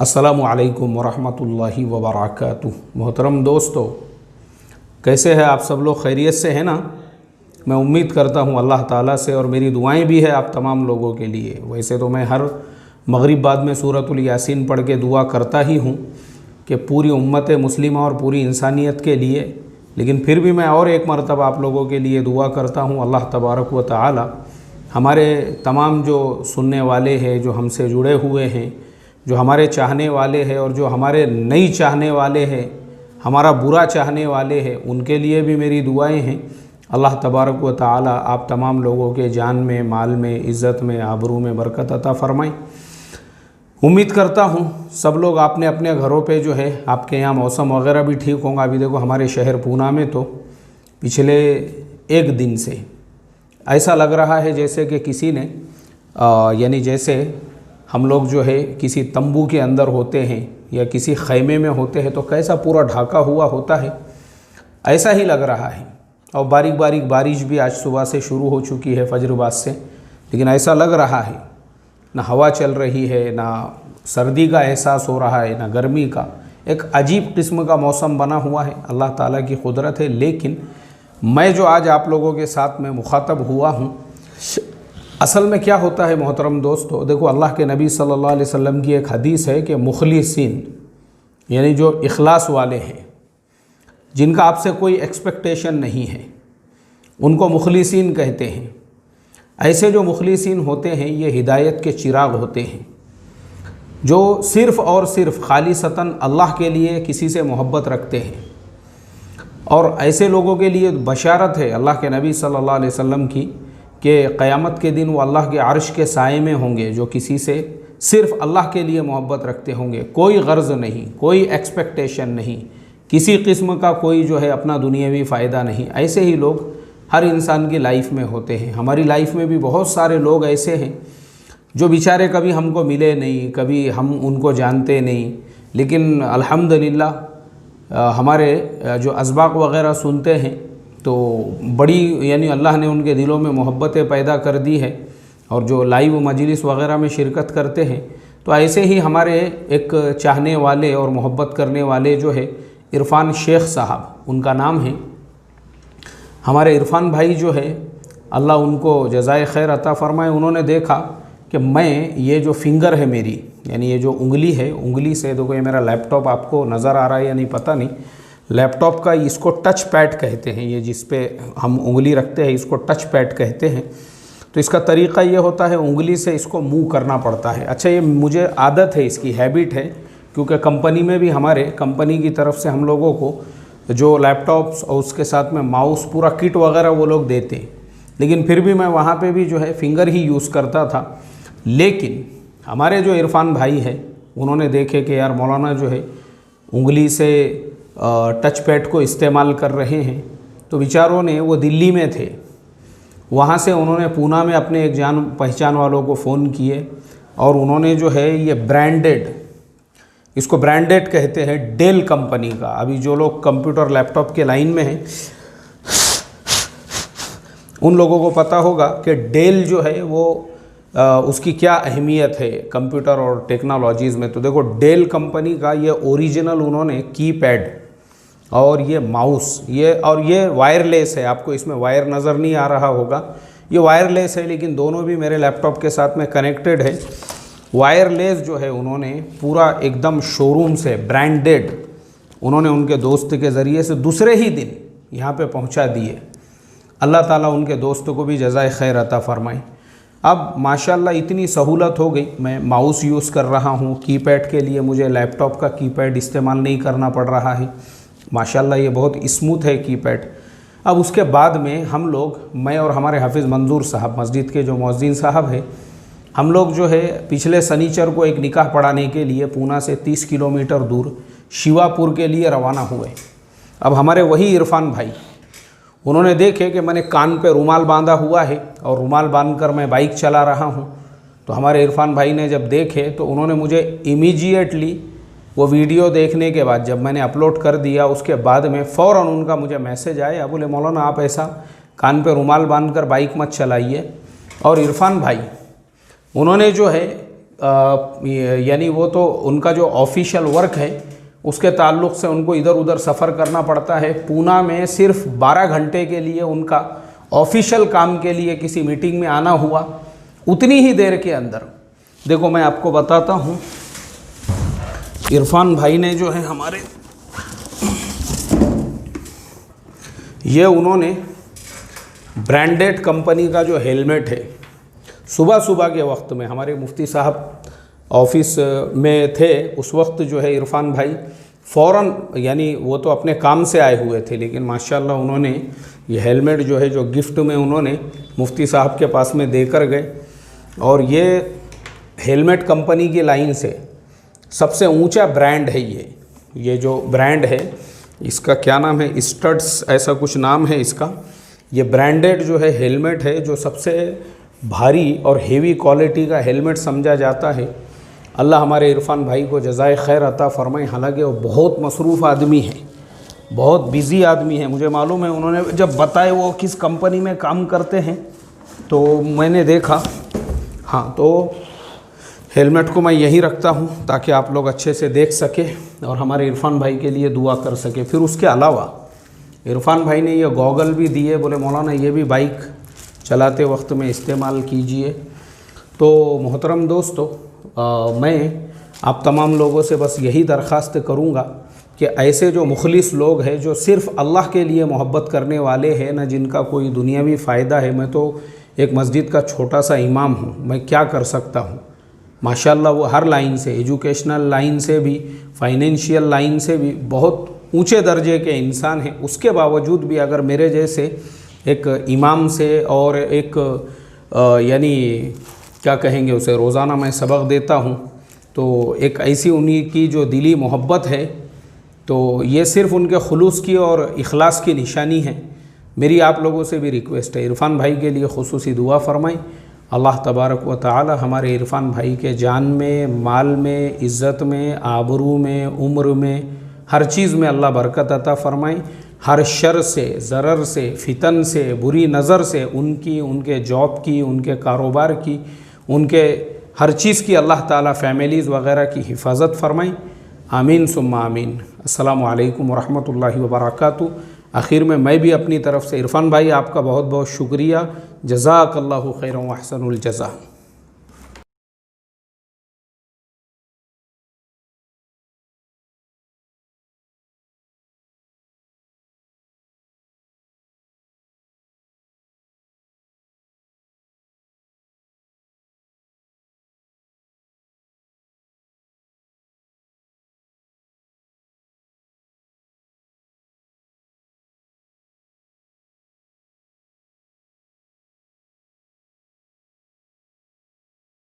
अस्सलामु अलैकुम वरहमतुल्लाहि वबरकातुहू। मोहतरम दोस्तों, कैसे हैं आप सब लोग? खैरियत से हैं ना? मैं उम्मीद करता हूँ अल्लाह ताला से, और मेरी दुआएं भी है आप तमाम लोगों के लिए। वैसे तो मैं हर मगरिब बाद में सूरतुल यासीन पढ़ के दुआ करता ही हूँ कि पूरी उम्मत मुस्लिमा और पूरी इंसानियत के लिए, लेकिन फिर भी मैं और एक मरतबा आप लोगों के लिए दुआ करता हूँ अल्लाह तबारक व तआला हमारे तमाम जो सुनने वाले हैं, जो हमसे जुड़े हुए हैं, जो हमारे चाहने वाले हैं और जो हमारे नहीं चाहने वाले हैं, हमारा बुरा चाहने वाले हैं, उनके लिए भी मेरी दुआएं हैं। अल्लाह तबारक व तआला आप तमाम लोगों के जान में, माल में, इज़्ज़त में, आबरू में बरकत अता फ़रमाएं। उम्मीद करता हूँ सब लोग अपने अपने घरों पे जो है, आपके यहाँ मौसम वगैरह भी ठीक होगा। अभी देखो हमारे शहर पूना में तो पिछले एक दिन से ऐसा लग रहा है जैसे कि किसी ने यानी जैसे हम लोग जो है किसी तंबू के अंदर होते हैं या किसी खैमे में होते हैं तो कैसा पूरा ढाका हुआ होता है, ऐसा ही लग रहा है। और बारीक बारीक बारिश भी आज सुबह से शुरू हो चुकी है फजर बाद से, लेकिन ऐसा लग रहा है ना हवा चल रही है, ना सर्दी का एहसास हो रहा है, ना गर्मी का। एक अजीब किस्म का मौसम बना हुआ है, अल्लाह ताला की कुदरत है। लेकिन मैं जो आज आप लोगों के साथ में मुखातब हुआ हूँ, असल में क्या होता है मोहतरम दोस्तों, देखो अल्लाह के नबी सल्लल्लाहु अलैहि वसल्लम की एक हदीस है कि मुखलिसीन यानी जो इखलास वाले हैं, जिनका आपसे कोई एक्सपेक्टेशन नहीं है, उनको मुखलिसीन कहते हैं। ऐसे जो मुखलिसीन होते हैं ये हिदायत के चिराग होते हैं, जो सिर्फ़ और सिर्फ खालिसतन अल्लाह के लिए किसी से मोहब्बत रखते हैं। और ऐसे लोगों के लिए बशारत है अल्लाह के नबी सल्लल्लाहु अलैहि वसल्लम की कि क़यामत के दिन वो अल्लाह के अर्श के साए में होंगे, जो किसी से सिर्फ़ अल्लाह के लिए मोहब्बत रखते होंगे, कोई गर्ज़ नहीं, कोई एक्सपेक्टेशन नहीं, किसी किस्म का कोई जो है अपना दुनियावी फ़ायदा नहीं। ऐसे ही लोग हर इंसान की लाइफ में होते हैं। हमारी लाइफ में भी बहुत सारे लोग ऐसे हैं जो बेचारे कभी हमको मिले नहीं, कभी हम उनको जानते नहीं, लेकिन अल्हम्दुलिल्लाह हमारे जो असबाक वग़ैरह सुनते हैं तो बड़ी यानी अल्लाह ने उनके दिलों में मोहब्बतें पैदा कर दी है। और जो लाइव मजलिस वग़ैरह में शिरकत करते हैं तो ऐसे ही हमारे एक चाहने वाले और मोहब्बत करने वाले जो है इरफ़ान शेख साहब, उनका नाम है। हमारे इरफ़ान भाई जो है अल्लाह उनको जज़ाए खैर अता फ़रमाए, उन्होंने देखा कि मैं ये जो फिंगर है मेरी, यानी ये जो उंगली है, उंगली से देखो, ये मेरा लैपटॉप आपको नज़र आ रहा है या नहीं पता नहीं, लैपटॉप का इसको टच पैड कहते हैं, ये जिस पे हम उंगली रखते हैं इसको टच पैड कहते हैं। तो इसका तरीक़ा ये होता है उंगली से इसको मूव करना पड़ता है। अच्छा, ये मुझे आदत है, इसकी हैबिट है, क्योंकि कंपनी में भी हमारे कंपनी की तरफ से हम लोगों को जो लैपटॉप्स और उसके साथ में माउस पूरा किट वगैरह वो लोग देते हैं, लेकिन फिर भी मैं वहाँ पे भी जो है फिंगर ही यूज़ करता था। लेकिन हमारे जो इरफ़ान भाई हैं उन्होंने देखे कि यार मौलाना जो है उंगली से टच पैड को इस्तेमाल कर रहे हैं, तो बेचारों ने, वो दिल्ली में थे, वहाँ से उन्होंने पूना में अपने एक जान पहचान वालों को फ़ोन किए और उन्होंने जो है ये ब्रांडेड, इसको ब्रांडेड कहते हैं, डेल कंपनी का। अभी जो लोग कंप्यूटर लैपटॉप के लाइन में हैं उन लोगों को पता होगा कि डेल जो है वो उसकी क्या अहमियत है कंप्यूटर और टेक्नोलॉजीज़ में। तो देखो डेल कंपनी का ये ओरिजिनल उन्होंने कीपैड और ये माउस, ये वायरलेस है, आपको इसमें वायर नज़र नहीं आ रहा होगा, ये वायरलेस है, लेकिन दोनों भी मेरे लैपटॉप के साथ में कनेक्टेड है। वायरलेस जो है उन्होंने पूरा एकदम शोरूम से ब्रांडेड उन्होंने उनके दोस्त के ज़रिए से दूसरे ही दिन यहाँ पे पहुँचा दिए। अल्लाह ताला उनके दोस्त को भी जज़ाए खैर अता फ़रमाए। अब माशाल्लाह इतनी सहूलत हो गई, मैं माउस यूज़ कर रहा हूँ, कीपैड के लिए मुझे लैपटॉप का कीपैड इस्तेमाल नहीं करना पड़ रहा है। माशाल्लाह ये बहुत स्मूथ है कीपैड। अब उसके बाद में हम लोग, मैं और हमारे हाफिज़ मंजूर साहब, मस्जिद के जो मुअज्जिन साहब है, हम लोग जो है पिछले शनिचर को एक निकाह पढ़ाने के लिए पूना से 30 किलोमीटर दूर शिवापुर के लिए रवाना हुए। अब हमारे वही इरफ़ान भाई, उन्होंने देखे कि मैंने कान पे रुमाल बांधा हुआ है और रुमाल बांधकर मैं बाइक चला रहा हूँ। तो हमारे इरफ़ान भाई ने जब देखे तो उन्होंने मुझे इमीडिएटली वो वीडियो देखने के बाद, जब मैंने अपलोड कर दिया उसके बाद में फ़ौरन उनका मुझे मैसेज आया, बोले मौलाना आप ऐसा कान पे रुमाल बांधकर बाइक मत चलाइए। और इरफ़ान भाई उन्होंने जो है यानी वो तो उनका जो ऑफिशियल वर्क है उसके ताल्लुक़ से उनको इधर उधर सफ़र करना पड़ता है। पूना में सिर्फ 12 घंटे के लिए उनका ऑफिशियल काम के लिए किसी मीटिंग में आना हुआ। उतनी ही देर के अंदर देखो मैं आपको बताता हूँ, इरफान भाई ने जो है हमारे ये उन्होंने ब्रांडेड कंपनी का जो हेलमेट है, सुबह सुबह के वक्त में हमारे मुफ्ती साहब ऑफिस में थे, उस वक्त जो है इरफान भाई फ़ौरन, यानी वो तो अपने काम से आए हुए थे, लेकिन माशाल्लाह उन्होंने ये हेलमेट जो है जो गिफ्ट में उन्होंने मुफ्ती साहब के पास में देकर गए। और ये हेलमेट कंपनी की लाइन से सबसे ऊंचा ब्रांड है ये जो ब्रांड है इसका क्या नाम है, स्टड्स ऐसा कुछ नाम है इसका। ये ब्रांडेड जो है हेलमेट है जो सबसे भारी और हेवी क्वालिटी का हेलमेट समझा जाता है। अल्लाह हमारे इरफान भाई को जज़ाए खैर अता फ़रमाए। हालांकि वो बहुत मसरूफ़ आदमी है, बहुत बिज़ी आदमी है। मुझे मालूम है, उन्होंने जब बताए वो किस कंपनी में काम करते हैं तो मैंने देखा। हाँ, तो हेलमेट को मैं यहीं रखता हूँ ताकि आप लोग अच्छे से देख सके और हमारे इरफान भाई के लिए दुआ कर सके। फिर उसके अलावा इरफान भाई ने ये गॉगल भी दिए, बोले मौलाना ये भी बाइक चलाते वक्त में इस्तेमाल कीजिए। तो मोहतरम दोस्तों, मैं आप तमाम लोगों से बस यही दरख्वास्त करूँगा कि ऐसे जो मुखलिस लोग हैं, जो सिर्फ़ अल्लाह के लिए मोहब्बत करने वाले हैं ना, जिनका कोई दुनियावी फ़ायदा है। मैं तो एक मस्जिद का छोटा सा इमाम हूँ, मैं क्या कर सकता हूँ। माशाल्लाह वो हर लाइन से, एजुकेशनल लाइन से भी, फाइनेंशियल लाइन से भी बहुत ऊंचे दर्जे के इंसान हैं। उसके बावजूद भी अगर मेरे जैसे एक इमाम से और एक यानी क्या कहेंगे उसे, रोज़ाना मैं सबक देता हूँ, तो एक ऐसी उन्हीं की जो दिली मोहब्बत है, तो ये सिर्फ़ उनके खुलूस की और इखलास की निशानी है। मेरी आप लोगों से भी रिक्वेस्ट है, इरफान भाई के लिए खुसूसी दुआ फरमाएं। अल्लाह तबारक व तआला हमारे इरफान भाई के जान में, माल में, इज़्ज़त में, आबरू में, उम्र में, हर चीज़ में अल्लाह बरकत अता फ़रमाए। हर शर से, ज़रर से, फितन से, बुरी नज़र से उनकी, उनके जॉब की, उनके कारोबार की, उनके हर चीज़ की अल्लाह ताला फ़ैमिलीज़ वग़ैरह की हिफाजत फ़रमाई। आमीन सुम्मा आमीन। अस्सलामु अलैकुम व रहमतुल्लाहि व बरकातुहू। आखिर में मैं भी अपनी तरफ़ से इरफान भाई आपका बहुत बहुत शुक्रिया। जज़ाकल्लाहु खैरन व अहसनुल जज़ा।